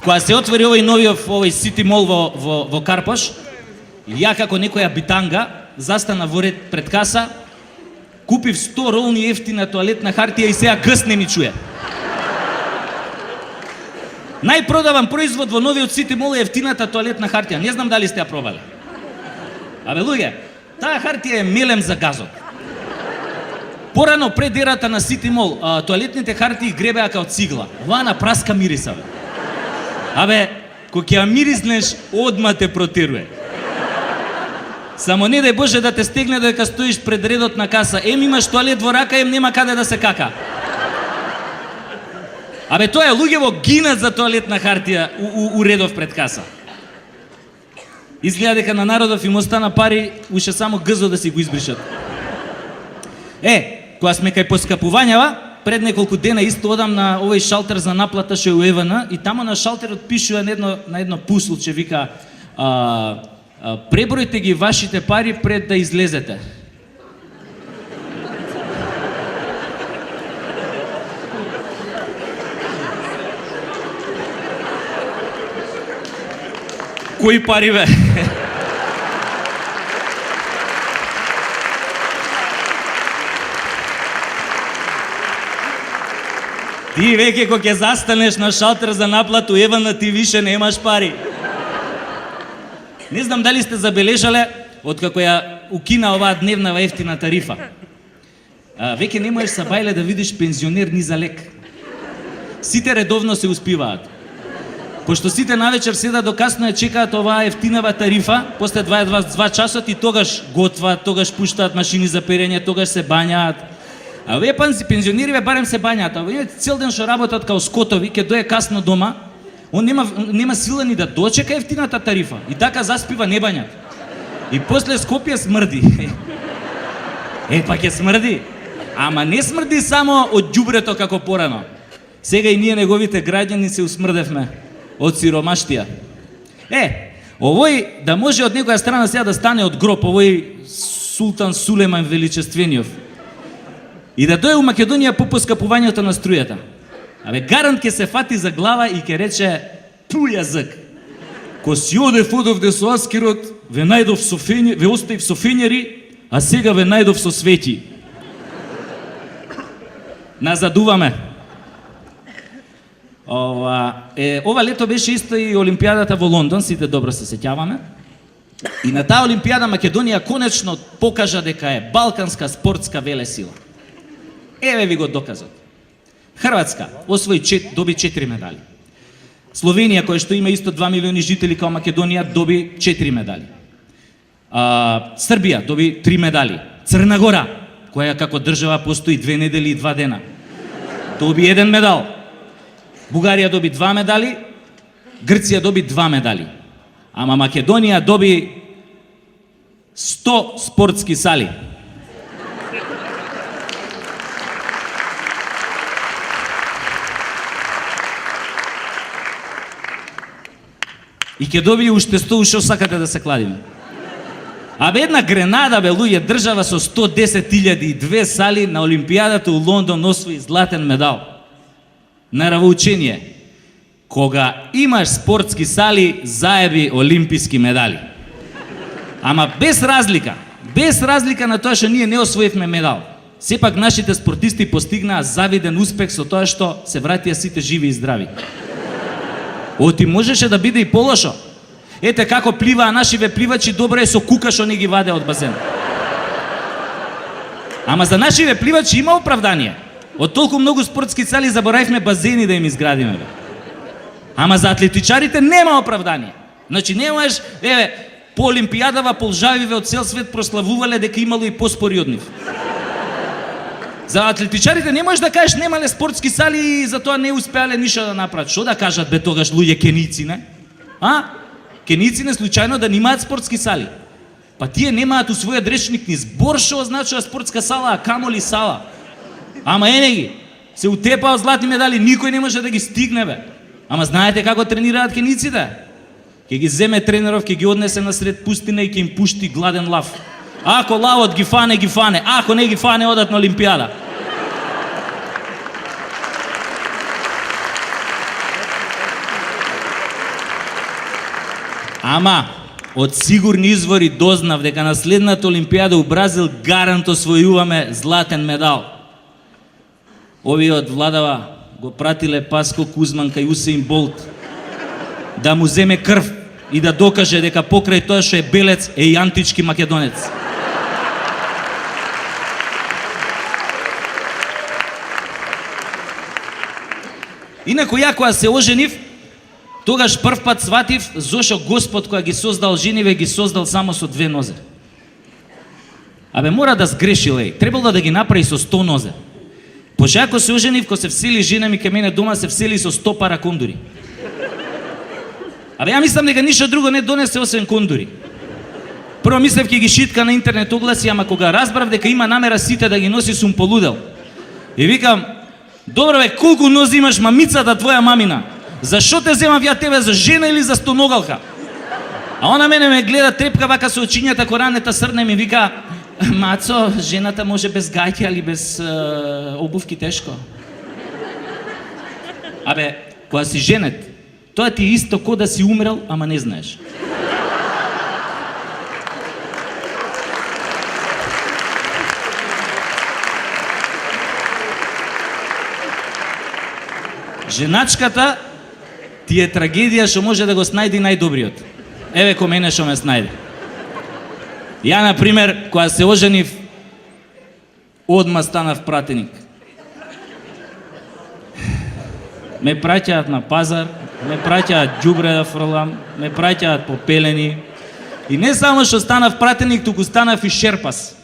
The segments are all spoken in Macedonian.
Кога се отвори овој Сити Мол во Карпош, ја како некоја битанга застана во ред пред каса, купив 100 ролни ефтина тоалетна хартија и сега гс не ми чуе. Најпродаван производ во новиот Сити Мол е ефтината тоалетна хартија. Не знам дали сте ја пробале. Абе луѓе, таа хартија е мелем за газот. Порано пред ерата на Сити Мол, тоалетните хартии гребеа као цигла. Оваа на праска мириса, бе. Абе, кога ќе ја мириснеш, одма те протеруе. Само не дај Боже да те стегне дека стоиш пред редот на каса. Имаш тоалет во рака, нема каде да се кака. Абе, тоа е луѓево гинат за тоалетна хартија у редов пред каса. Изгледа дека на народов им остана пари, уште само гзо да си го избришат. Кога сме кај поскапувањава, пред неколку дена исто одам на овој шалтер за наплата што е у ЕВН и тамо на шалтерот пишува на едно пуслче, вика пребројте ги вашите пари пред да излезете. Кои пари, бе? Ти веќе кога ќе застанеш на шалтер за наплату, евана ти више немаш пари. Не знам дали сте забележале, откако ја укина оваа дневна ефтина тарифа. Веќе не можеш са бајле да видиш пензионер ни за лек. Сите редовно се успиваат. Пошто сите навечер седа до касно ја чекаат оваа ефтинава тарифа, после 22 часот и тогаш готваат, тогаш пуштаат машини за перење, тогаш се бањаат. А овие пензионери барем се бањаат, а овие цел ден што работат као скотови, ќе дое касно дома, он нема сила ни да дочека ефтината тарифа и така заспива не бањат. И после Скопје смрди. Па ќе смрди. Ама не смрди само од ѓубрето како порано. Сега и ние неговите граѓани се усмрдевме од сиромаштија. Овој да може од некоја страна сега да стане од гроб, овој Султан Сулеман Величествениот. И да дојде у Македонија по поскапувањето на струјата. Абе, гарант ќе се фати за глава и ќе рече ту јазик. Ко си одев одовде со Аскерот, ве оставив со фењери, а сега ве најдов со свети. Назадуваме. Ова лето беше исто и Олимпијадата во Лондон, сите добро се сеќаваме. И на таа Олимпијада Македонија конечно покажа дека е балканска спортска велесила. Еве ви го доказот. Хрватска доби 4 медали. Словенија, која што има исто 2 милиони жители као Македонија, доби 4 медали. Србија доби 3 медали. Црна Гора, која како држава постои 2 недели и 2 дена, доби 1 медал. Бугарија доби 2 медали, Грција доби 2 медали. Ама Македонија доби 100 спортски сали. И ќе доби уште 100, уште сакате да се кладиме. Абе една Гренада, бе луѓе, држава со 110.002 сали на Олимпијадата у Лондон освои златен медал. Наравоучение. Кога имаш спортски сали, заеби олимписки медали. Ама без разлика на тоа што ние не освоивме медал. Сепак нашите спортисти постигнаа завиден успех со тоа што се вратија сите живи и здрави. Оти можеше да биде и полошо. Ете како пливаа нашиве пливачи, добро е со кука што не ги ваде од базен. Ама за нашиве пливачи има оправдание. Од толку многу спортски сали заборавивме базени да им изградиме, бе. Ама за атлетичарите нема оправдание. Значи не можеш, по Олимпијадава полжавиве од цел свет прославувале дека имало и поспори од нив. За атлетичарите не можеш да кажеш немале спортски сали и затоа не успеале ништо да направат. Што да кажат бе тогаш луѓе кеници, не? Кеници не случајно да немаат спортски сали. Па тие немаат у својот речник ни збор што означува спортска сала, а камоли сала. Ама ги, се утепаат златни медали, никој не може да ги стигне, бе. Ама знаете како тренираат кениците? Ќе ги земе тренеров, ќе ги однесе насред пустина и ќе им пушти гладен лав. Ако лавот ги фане, ако не ги фане, одат на Олимпијада. Ама, од сигурни извори дознав дека на следната Олимпијада у Бразил гарант освојуваме златен медал. Овие од владава го пратиле Паско Кузман кај Усеин Болт да му земе крв и да докаже дека покрај тоа што е белец е и антички македонец. Инаку ја кога се оженив, тогаш прв пат сватив зошо Господ која ги создал жениве ги создал само со 2 нозе. Абе мора да сгрешил, требало да ги направи со 100 нозе. Пошто ако се оженив, ко се всели жена ми кај мене дома, се всели со 100 пара кондури. Абе ја мислам дека ништо друго не донесе освен кондури. Прво мислев ќе ги шитка на интернет огласи, ама кога разбрав дека има намера сите да ги носи, сум полудел. И викам, добро бе, колку нози имаш мамицата твоја мамина? Зашо те земав ја тебе, за жена или за стоногалка? А она мене ме гледа трепка вака со очињата, коранета срдна и ми вика, Мацо, жената може без гајки, али без обувки тешко. Абе, кога си женет, тоа ти е исто ко да си умрел, ама не знаеш. Женачката ти е трагедија што може да го снајди најдобриот. Еве ко мене што ме снајде. Ја, например, кога се оженив, одма станав пратеник. Ме праќаат на пазар, ме праќаат ѓубре да фрлам, ме праќаат по пелени. И не само што станав пратеник, туку станав и шерпас.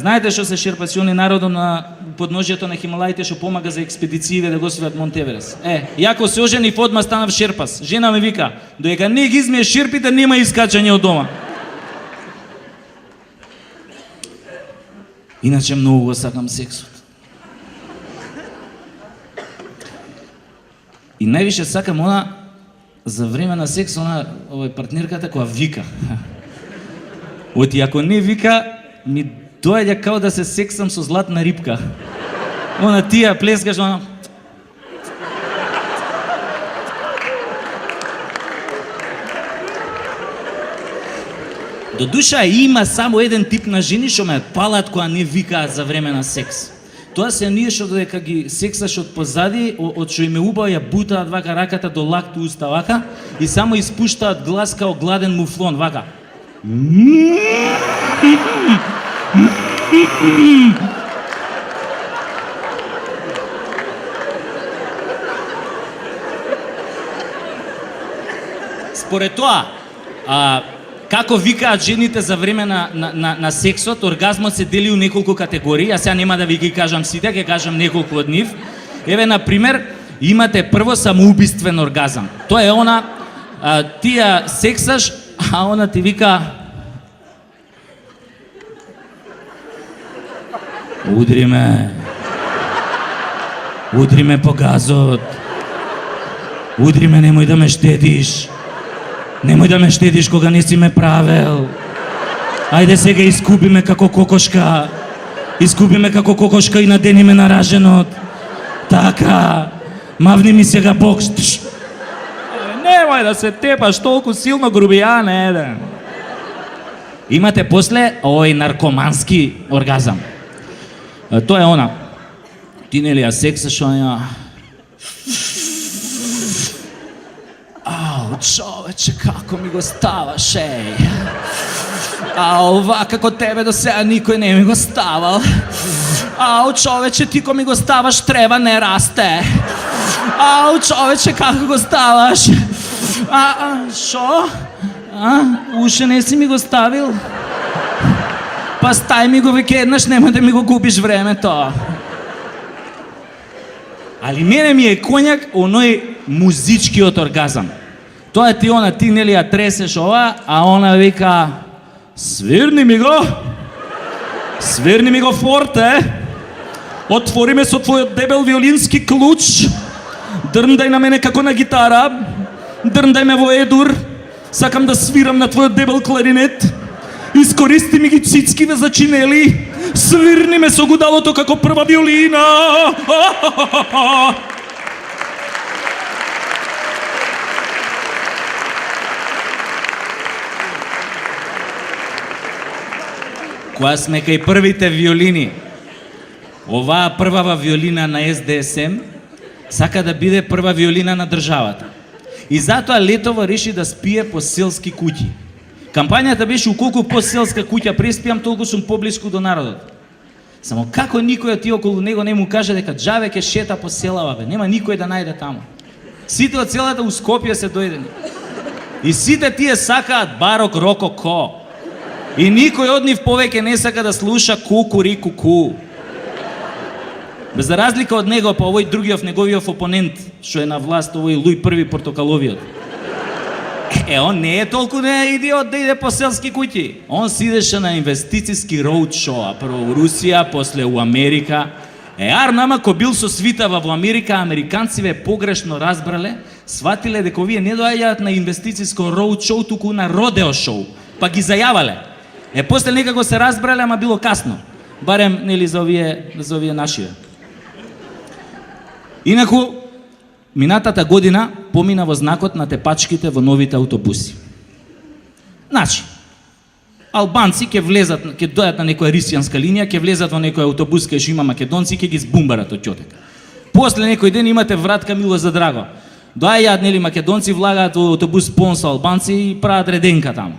Знаете што се шерпаси? Они народот на подножјето на Хималаите што помага за експедициите да го свијат Монт Еверест. Јако се оженив, одма станав шерпас. Жена ми вика, доека не ги измие шерпите, нема искачање од дома. Иначе многу го сакам сексот. И највише сакам она за време на секс, она партнерката која вика. Оти ако не вика, ми доаѓа као да се сексам со златна рибка. Она тија плескаш, она... До душа има само еден тип на жени што ме палат кога не викаат за време на секс. Тоа се ние што додека ги сексаш од позади, од што им е убаво ја бутаат вака раката до лакту уста вака и само испуштаат глас као гладен муфлон вака. Според тоа, како викаат жените за време на сексот, оргазмот се дели у неколку категории, а сега нема да ви ги кажам сите, ќе кажам неколку од нив. Еве, например, имате прво самоубиствен оргазам. Тоа е она, ти ја сексаш, а она ти вика удри ме по газот, удри ме, немој да ме штедиш. Немој да ме штедиш кога не си ме правел. Ајде сега искуби ме како кокошка. Искуби ме како кокошка и надени ме на раженот. Така. Мавни ми сега бокс. Немој да се тепаш толку силно, грубијан, еден. Имате после овој наркомански оргазам. Тоа е она. Ти нели ја сексаш, она... Ау, човече, како ми го ставаш, еј. Ау, вака како тебе до сега никој не ми го ставал. Ау, човече, ти ко ми го ставаш, треба не расте. Ау, човече, како го ставаш? Шо? Уште не си ми го ставил? Па стај ми го веќе еднаш, нема да ми го губиш времето. Али мене ми е коњак оној музичкиот оргазам. Тоа ти она, ти нели ја тресеш ова, а она вика свирни ми го форте, отвори ме со твојот дебел виолински клуч, дрндај на мене како на гитара, дрндај ме во едур, сакам да свирам на твојот дебел кларинет, искористи ми ги цицкиве за чинели, свирни ме со гудалото како прва виолина. која сме кај првите виолини, оваа првава виолина на СДСМ, сака да биде прва виолина на државата. И затоа летово реши да спие по селски куќи. Кампањата беше уколку по селска куќа преспиам, толку сум поблиску до народот. Само како никој од тие околу него не му каже дека џаве ке шета по селава, бе, нема никој да најде таму. Сите од целата у Скопје се дојдени. И сите тие сакаат барок рококо. И никој од нив повеќе не сака да слуша кукури-куку. Без разлика од него, па овој другиот неговиот опонент, што е на власт, овој Луј први Портокаловиот. Он не е толку не идиот да иде по селски куќи. Он си идеше на инвестициски роудшоу, прво у Русија, после у Америка. Нама ко бил со свитава во Америка, американциве погрешно разбрале, сватиле дека овие не доаѓаат на инвестициско роудшоу, туку на родео шоу, па ги зајавале. После некако се разбрале, ама било касно. Барем, нели, за овие нашиве. Инаку, минатата година помина во знакот на тепачките во новите аутобуси. Значи, албанци ќе влезат, ќе дојдат на некоја рисијанска линија, ќе влезат во некој аутобус кај што има македонци, ќе ги збумбарат од ќотек. После некој ден имате вратка Мило за драго. Доаѓаат, нели, македонци, влагаат во аутобус пон со албанци и прават реденка таму.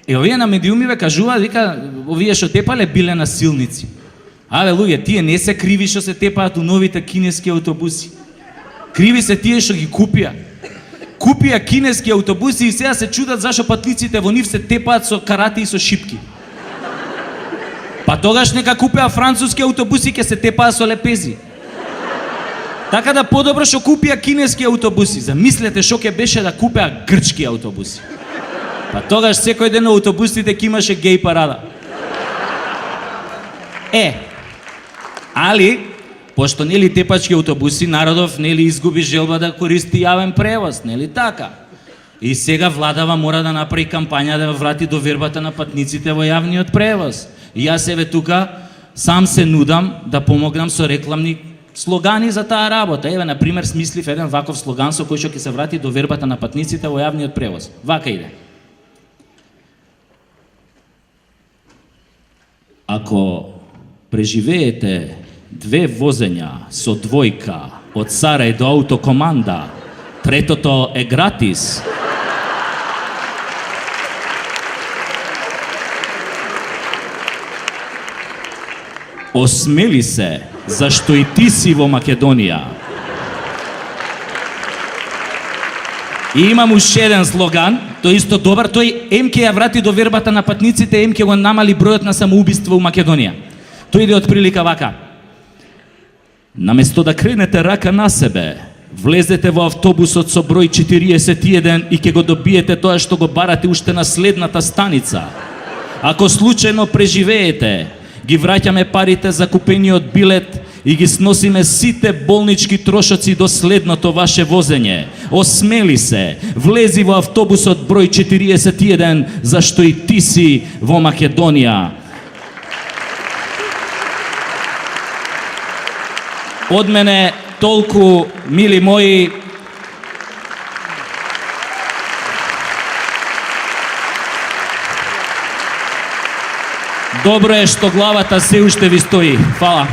Овие на медиумиве кажуваат, вика, овие што тепале биле насилници. Луѓе, тие не се криви што се тепаат у новите кинески аутобуси. Криви се тие што ги купија. Купија кинески аутобуси и сега се чудат зашо патниците во нив се тепаат со карати и со шипки. Па тогаш нека купеа француски аутобуси, ќе се тепаат со лепези. Така да подобро што купија кинески аутобуси. Замислете што ќе беше да купеа грчки аутобуси. Па тогаш секој ден на аутобусите ќе имаше геј парада. Али, пошто нели тепачки аутобуси, народов нели изгуби желба да користи јавен превоз, нели така? И сега владава мора да направи кампања да врати довербата на патниците во јавниот превоз. И јас еве тука сам се нудам да помогнам со рекламни слогани за таа работа. Еве, на пример, смислив еден ваков слоган со кој што ќе се врати довербата на патниците во јавниот превоз. Вака иде. Ако преживеете 2 возења со двојка од Сарај до Аутокоманда, третото е гратис. Осмели се, зашто и ти си во Македонија. И имам уште еден слоган, тој исто добар, тој ем ќе ја врати довербата на патниците, ем ќе го намали бројот на самоубиства у Македонија. Тој иде од прилика вака. Наместо да кренете рака на себе, влезете во автобусот со број 41 и ќе го добиете тоа што го барате уште на следната станица. Ако случајно преживеете, ги враќаме парите за купениот билет и ги сносиме сите болнички трошоци до следното ваше возење. Осмели се, влези во автобусот број 41, зашто и ти си во Македонија. Од мене толку, мили мои. Добро е што главата се уште ви стои. Фала.